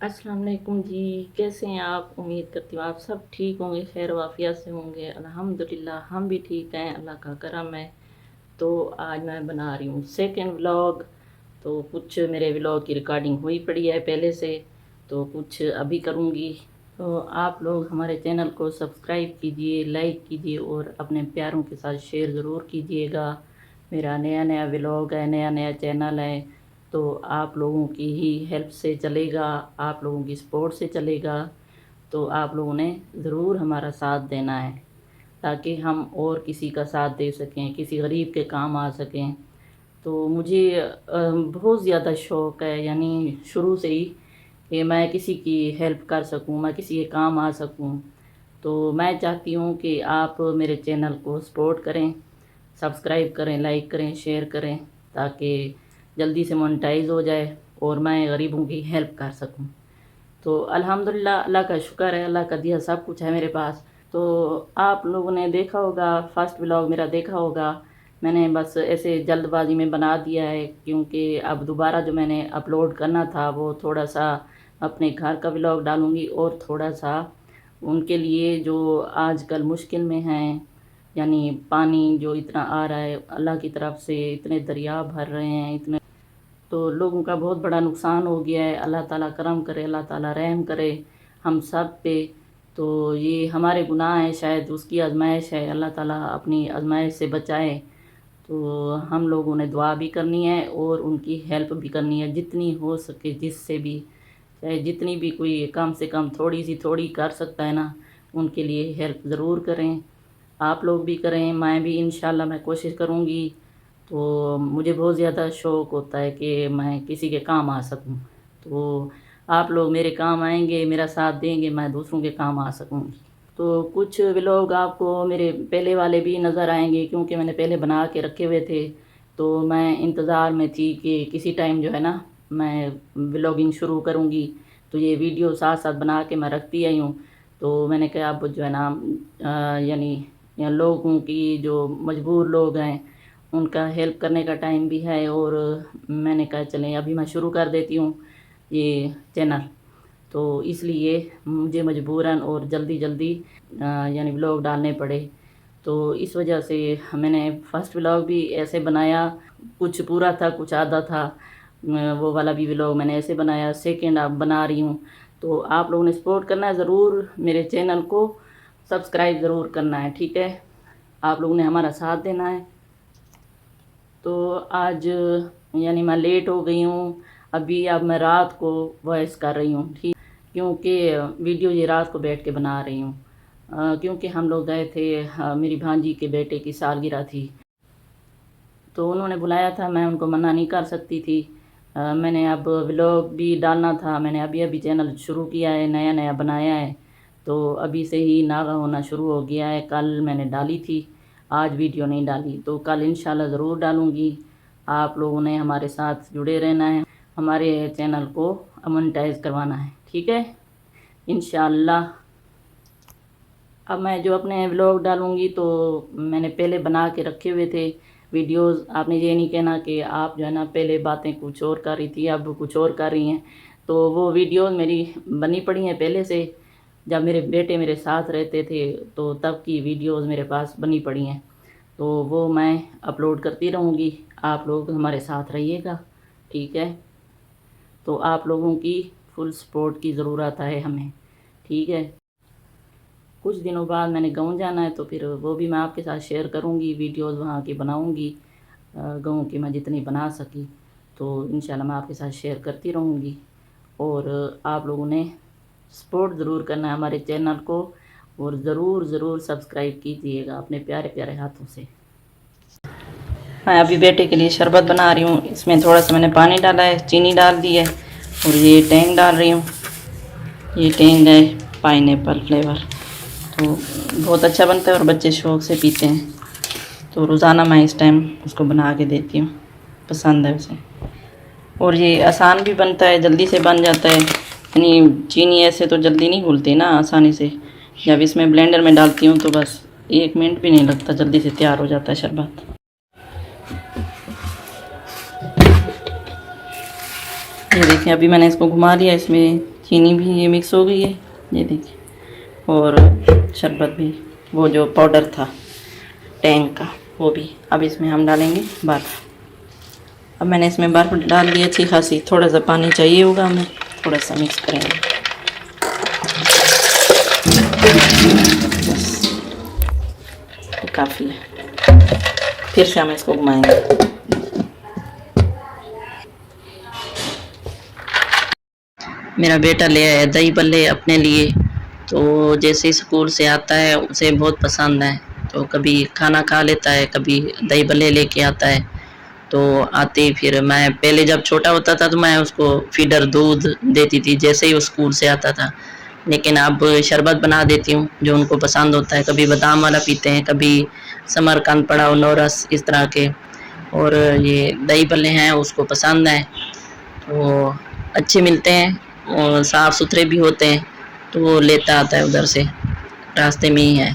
अस्सलाम वालेकुम जी। कैसे हैं आप? उम्मीद करती हूँ आप सब ठीक होंगे, खैर वाफिया से होंगे। अल्हम्दुलिल्लाह हम भी ठीक हैं, अल्लाह का करम है। तो आज मैं बना रही हूँ सेकंड व्लॉग। तो कुछ मेरे व्लॉग की रिकॉर्डिंग हुई पड़ी है पहले से, तो कुछ अभी करूँगी। तो आप लोग हमारे चैनल को सब्सक्राइब कीजिए, लाइक कीजिए और अपने प्यारों के साथ शेयर ज़रूर कीजिएगा। मेरा नया नया व्लॉग है, नया नया चैनल है, तो आप लोगों की ही हेल्प से चलेगा, आप लोगों की सपोर्ट से चलेगा। तो आप लोगों ने ज़रूर हमारा साथ देना है ताकि हम और किसी का साथ दे सकें, किसी गरीब के काम आ सकें। तो मुझे बहुत ज़्यादा शौक़ है, यानी शुरू से ही, कि मैं किसी की हेल्प कर सकूं, मैं किसी के काम आ सकूं। तो मैं चाहती हूं कि आप मेरे चैनल को सपोर्ट करें, सब्सक्राइब करें, लाइक करें, शेयर करें, ताकि जल्दी से मोनेटाइज हो जाए और मैं गरीबों की हेल्प कर सकूं। तो अल्हम्दुलिल्लाह, अल्लाह का शुक्र है, अल्लाह का दिया सब कुछ है मेरे पास। तो आप लोगों ने देखा होगा, फर्स्ट व्लॉग मेरा देखा होगा, मैंने बस ऐसे जल्दबाजी में बना दिया है, क्योंकि अब दोबारा जो मैंने अपलोड करना था वो थोड़ा सा अपने घर का व्लॉग डालूँगी और थोड़ा सा उनके लिए जो आजकल मुश्किल में हैं, यानी पानी जो इतना आ रहा है अल्लाह की तरफ से, इतने दरिया भर रहे हैं, इतने, तो लोगों का बहुत बड़ा नुकसान हो गया है। अल्लाह ताला करम करे, अल्लाह ताला रहम करे हम सब पे। तो ये हमारे गुनाह हैं, शायद उसकी आजमाइश है, अल्लाह ताला अपनी आजमाइश से बचाए। तो हम लोगों ने दुआ भी करनी है और उनकी हेल्प भी करनी है, जितनी हो सके, जिससे भी, चाहे जितनी भी कोई कम से कम थोड़ी सी थोड़ी कर सकता है ना, उनके लिए हेल्प ज़रूर करें। आप लोग भी करें, मैं भी इंशाल्लाह मैं कोशिश करूँगी। तो मुझे बहुत ज़्यादा शौक़ होता है कि मैं किसी के काम आ सकूँ। तो आप लोग मेरे काम आएँगे, मेरा साथ देंगे, मैं दूसरों के काम आ सकूँगी। तो कुछ व्लॉग आपको मेरे पहले वाले भी नज़र आएँगे, क्योंकि मैंने पहले बना के रखे हुए थे। तो मैं इंतज़ार में थी कि किसी टाइम जो है ना, मैं व्लॉगिंग शुरू करूँगी। तो ये वीडियो साथ-साथ बना के मैं रखती आई हूँ। तो मैंने कहा अब जो है ना, यानी लोगों की, जो मजबूर लोग हैं, उनका हेल्प करने का टाइम भी है, और मैंने कहा चलें अभी मैं शुरू कर देती हूँ ये चैनल। तो इसलिए मुझे मजबूरन और जल्दी-जल्दी यानी व्लॉग डालने पड़े। तो इस वजह से मैंने फर्स्ट व्लॉग भी ऐसे बनाया, कुछ पूरा था, कुछ आधा था। वो वाला भी व्लॉग मैंने ऐसे बनाया, सेकंड अब बना रही हूँ। तो आप लोगों ने सपोर्ट करना है ज़रूर, मेरे चैनल को सब्सक्राइब ज़रूर करना है, ठीक है? आप लोगों ने हमारा साथ देना है। तो आज यानी मैं लेट हो गई हूँ, अभी अब मैं रात को वॉइस कर रही हूँ, ठीक, क्योंकि वीडियो ये रात को बैठ के बना रही हूँ। क्योंकि हम लोग गए थे, मेरी भांजी के बेटे की सालगिरह थी, तो उन्होंने बुलाया था, मैं उनको मना नहीं कर सकती थी। मैंने अब व्लॉग भी डालना था, मैंने अभी-अभी चैनल शुरू किया है, नया-नया बनाया है, तो अभी से ही नागा होना शुरू हो गया है। कल मैंने डाली थी, आज वीडियो नहीं डाली, तो कल इंशाल्लाह ज़रूर डालूँगी। आप लोगों ने हमारे साथ जुड़े रहना है, हमारे चैनल को मोनेटाइज़ करवाना है, ठीक है? इंशाल्लाह। अब मैं जो अपने व्लॉग डालूँगी तो मैंने पहले बना के रखे हुए थे वीडियोज़। आपने ये नहीं कहना कि आप जो है ना पहले बातें कुछ और कर रही थी, अब कुछ और कर रही हैं। तो वो वीडियोज़ मेरी बनी पड़ी हैं पहले से, जब मेरे बेटे मेरे साथ रहते थे तो तब की वीडियोज़ मेरे पास बनी पड़ी हैं। तो वो मैं अपलोड करती रहूँगी, आप लोग हमारे साथ रहिएगा, ठीक है? तो आप लोगों की फुल सपोर्ट की ज़रूरत है हमें, ठीक है? कुछ दिनों बाद मैंने गाँव जाना है, तो फिर वो भी मैं आपके साथ शेयर करूँगी, वीडियोज़ वहाँ की बनाऊँगी, गाँव की मैं जितनी बना सकी, तो इंशाल्लाह मैं आपके साथ शेयर करती रहूँगी। और आप लोगों ने सपोर्ट ज़रूर करना है हमारे चैनल को, और ज़रूर सब्सक्राइब कीजिएगा अपने प्यारे-प्यारे हाथों से। मैं अभी बेटे के लिए शरबत बना रही हूँ, इसमें थोड़ा सा मैंने पानी डाला है, चीनी डाल दी है, और ये टेंग डाल रही हूँ। ये टेंग है पाइनएप्पल फ्लेवर, तो बहुत अच्छा बनता है और बच्चे शौक़ से पीते हैं। तो रोज़ाना मैं इस टाइम उसको बना के देती हूँ, पसंद है उसे। और ये आसान भी बनता है, जल्दी से बन जाता है, यानी चीनी ऐसे तो जल्दी नहीं घुलती ना आसानी से। जब इसमें ब्लेंडर में डालती हूँ तो बस 1 मिनट भी नहीं लगता, जल्दी से तैयार हो जाता है शरबत। ये देखें, अभी मैंने इसको घुमा लिया, इसमें चीनी भी ये मिक्स हो गई है, ये देखिए, और शरबत भी, वो जो पाउडर था टैंक का वो भी। अब इसमें हम डालेंगे बर्फ़। अब मैंने इसमें बर्फ़ डाल दी अच्छी खासी, थोड़ा सा पानी चाहिए होगा हमें, थोड़ा सा मिक्स करेंगे। काफ़ी है, फिर से हम इसको घुमाएंगे। मेरा बेटा ले आया दही बल्ले अपने लिए, तो जैसे ही स्कूल से आता है उसे बहुत पसंद है, तो कभी खाना खा लेता है, कभी दही बल्ले लेके आता है। तो आते ही फिर मैं पहले जब छोटा होता था तो मैं उसको फीडर दूध देती थी जैसे ही वो स्कूल से आता था, लेकिन अब शरबत बना देती हूँ जो उनको पसंद होता है। कभी बादाम वाला पीते हैं, कभी समरकंद पड़ाव, नौरस, इस तरह के। और ये दही बल्ले हैं उसको पसंद है, तो अच्छे मिलते हैं और साफ़ सुथरे भी होते हैं, तो वो लेता आता है उधर से, रास्ते में ही है,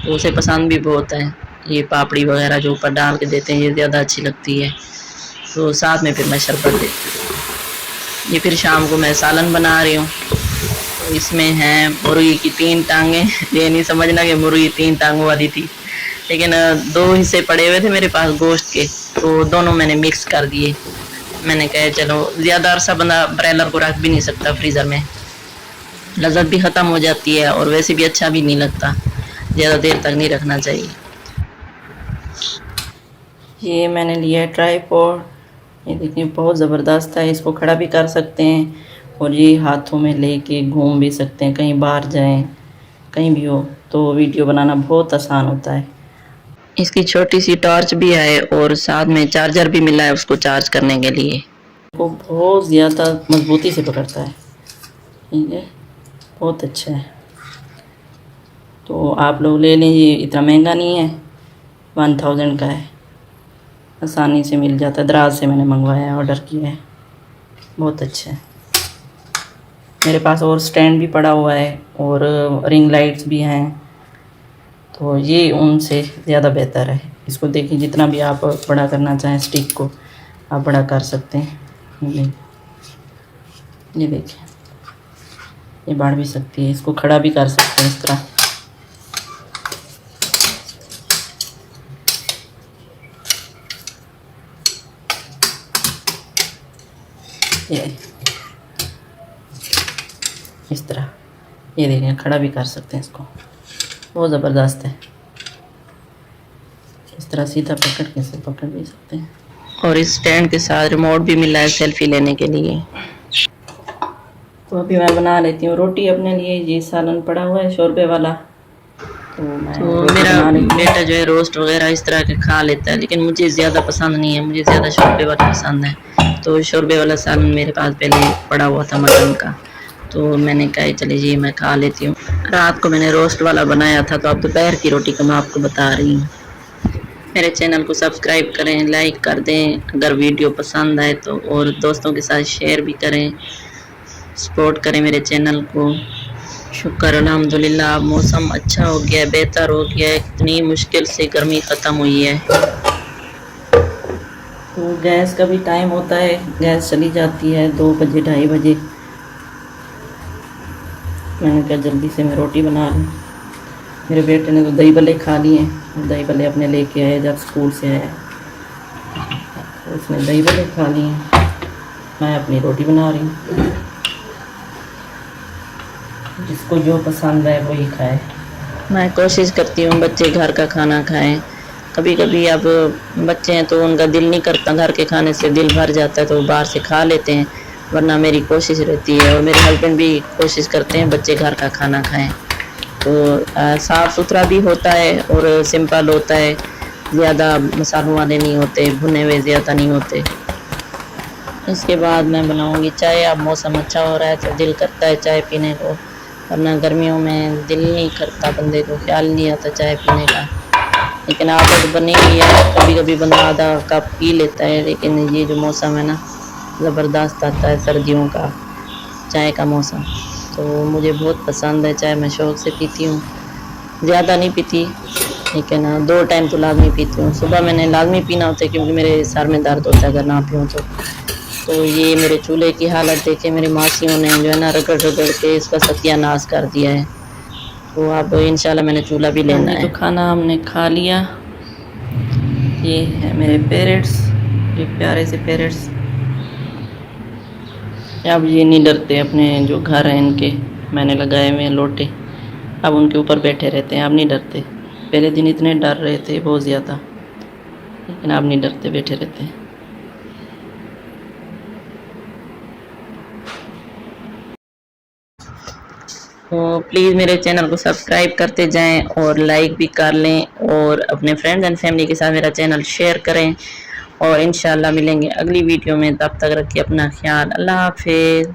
तो उसे पसंद भी बहुत है। ये पापड़ी वगैरह जो ऊपर डाल के देते हैं ये ज़्यादा अच्छी लगती है, तो साथ में फिर मैं शरबत देती हूँ। ये फिर शाम को मैं सालन बना रही हूँ, तो इसमें है मुर्गी की 3 टांगें। ये नहीं समझना कि मुर्गी 3 टांगों वाली थी, लेकिन 2 हिस्से पड़े हुए थे मेरे पास गोश्त के, तो दोनों मैंने मिक्स कर दिए। मैंने कहा चलो, ज़्यादा अरसा बंदा ब्रॉयलर को रख भी नहीं सकता फ्रीज़र में, लज़्ज़त भी ख़त्म हो जाती है और वैसे भी अच्छा भी नहीं लगता, ज़्यादा देर तक नहीं रखना चाहिए। ये मैंने लिया है ट्राइपॉड, ये देखिए बहुत ज़बरदस्त है, इसको खड़ा भी कर सकते हैं और ये हाथों में लेके घूम भी सकते हैं, कहीं बाहर जाएं, कहीं भी हो तो वीडियो बनाना बहुत आसान होता है। इसकी छोटी सी टॉर्च भी है और साथ में चार्जर भी मिला है उसको चार्ज करने के लिए। वो बहुत ज़्यादा मजबूती से पकड़ता है, ठीक है, बहुत अच्छा है। तो आप लोग ले लें, ये इतना महंगा नहीं है, 1000 का है, आसानी से मिल जाता है। दराज से मैंने मंगवाया है, ऑर्डर किया है, बहुत अच्छा है। मेरे पास और स्टैंड भी पड़ा हुआ है और रिंग लाइट्स भी हैं, तो ये उनसे ज़्यादा बेहतर है। इसको देखिए, जितना भी आप बड़ा करना चाहें स्टिक को आप बड़ा कर सकते हैं। ये देखिए, ये बढ़ भी सकती है, इसको खड़ा भी कर सकते हैं इस तरह। ये इस तरह, ये देखिए, खड़ा भी कर सकते हैं इसको, बहुत ज़बरदस्त है। इस तरह सीधा पकड़ के से पकड़ भी सकते हैं, और इस स्टैंड के साथ रिमोट भी मिला है सेल्फी लेने के लिए। तो अभी मैं बना लेती हूँ रोटी अपने लिए। ये सालन पड़ा हुआ है शोरबे वाला, तो मेरा बेटा जो है रोस्ट वगैरह इस तरह के खा लेता है, लेकिन मुझे ज़्यादा पसंद नहीं है, मुझे ज़्यादा शोरबे वाला पसंद है। तो शोरबे वाला सालन मेरे पास पहले पड़ा हुआ था मटन का, तो मैंने कहा चले जी मैं खा लेती हूँ। रात को मैंने रोस्ट वाला बनाया था, तो अब दोपहर की रोटी का मैं आपको बता रही हूँ। मेरे चैनल को सब्सक्राइब करें, लाइक कर दें अगर वीडियो पसंद आए तो, और दोस्तों के साथ शेयर भी करें, सपोर्ट करें मेरे चैनल को। शुक्र अल्हम्दुलिल्लाह, अब मौसम अच्छा हो गया है, बेहतर हो गया है, इतनी मुश्किल से गर्मी ख़त्म हुई है। तो गैस का भी टाइम होता है, गैस चली जाती है 2 बजे 2:30 बजे। मैंने कहा जल्दी से मैं रोटी बना लूँ। मेरे बेटे ने तो दही बल्ले खा लिए, दही बल्ले अपने लेके आए जब स्कूल से आया, तो उसने दही बल्ले खा लिए, मैं अपनी रोटी बना रही हूँ। जिसको जो पसंद है वही खाए। मैं कोशिश करती हूँ बच्चे घर का खाना खाएं। कभी कभी अब बच्चे हैं तो उनका दिल नहीं करता, घर के खाने से दिल भर जाता है तो बाहर से खा लेते हैं, वरना मेरी कोशिश रहती है और मेरे हस्बैंड भी कोशिश करते हैं बच्चे घर का खाना खाएं। तो साफ़ सुथरा भी होता है और सिंपल होता है, ज़्यादा मसालों वाले नहीं होते, भुने हुए ज़्यादा नहीं होते। इसके बाद मैं बनाऊंगी चाय। अब मौसम अच्छा हो रहा है तो दिल करता है चाय पीने को, वरना गर्मियों में दिल नहीं करता, बंदे को ख्याल नहीं आता चाय पीने का। लेकिन आदत बनी हुई है, कभी कभी बंदा आधा कप पी लेता है, लेकिन ये जो मौसम है ना ज़बरदस्त आता है, सर्दियों का चाय का मौसम, तो मुझे बहुत पसंद है चाय। मैं शौक़ से पीती हूँ, ज़्यादा नहीं पीती, लेकिन 2 टाइम तो लाजमी पीती हूँ। सुबह मैंने लाजमी पीना होता है क्योंकि मेरे सर में दर्द होता है अगर ना पीऊँ तो तो ये मेरे चूल्हे की हालत देखे मेरी मासियों ने जो है ना रगड़ रगड़ के इसका सत्यानाश कर दिया है। तो अब इंशाल्लाह मैंने चूल्हा भी लेना है। तो खाना हमने खा लिया। ये है मेरे पेरेंट्स, ये प्यारे से पेरेंट्स। अब ये नहीं डरते, अपने जो घर हैं इनके मैंने लगाए हुए हैं लोटे, अब उनके ऊपर बैठे रहते हैं, अब नहीं डरते। पहले दिन इतने डर रहे थे बहुत ज़्यादा, लेकिन अब नहीं डरते, बैठे रहते हैं। तो प्लीज़ मेरे चैनल को सब्सक्राइब करते जाएं और लाइक भी कर लें और अपने फ्रेंड्स एंड फैमिली के साथ मेरा चैनल शेयर करें। और इंशाल्लाह मिलेंगे अगली वीडियो में, तब तक रखिए अपना ख्याल। अल्लाह हाफिज़।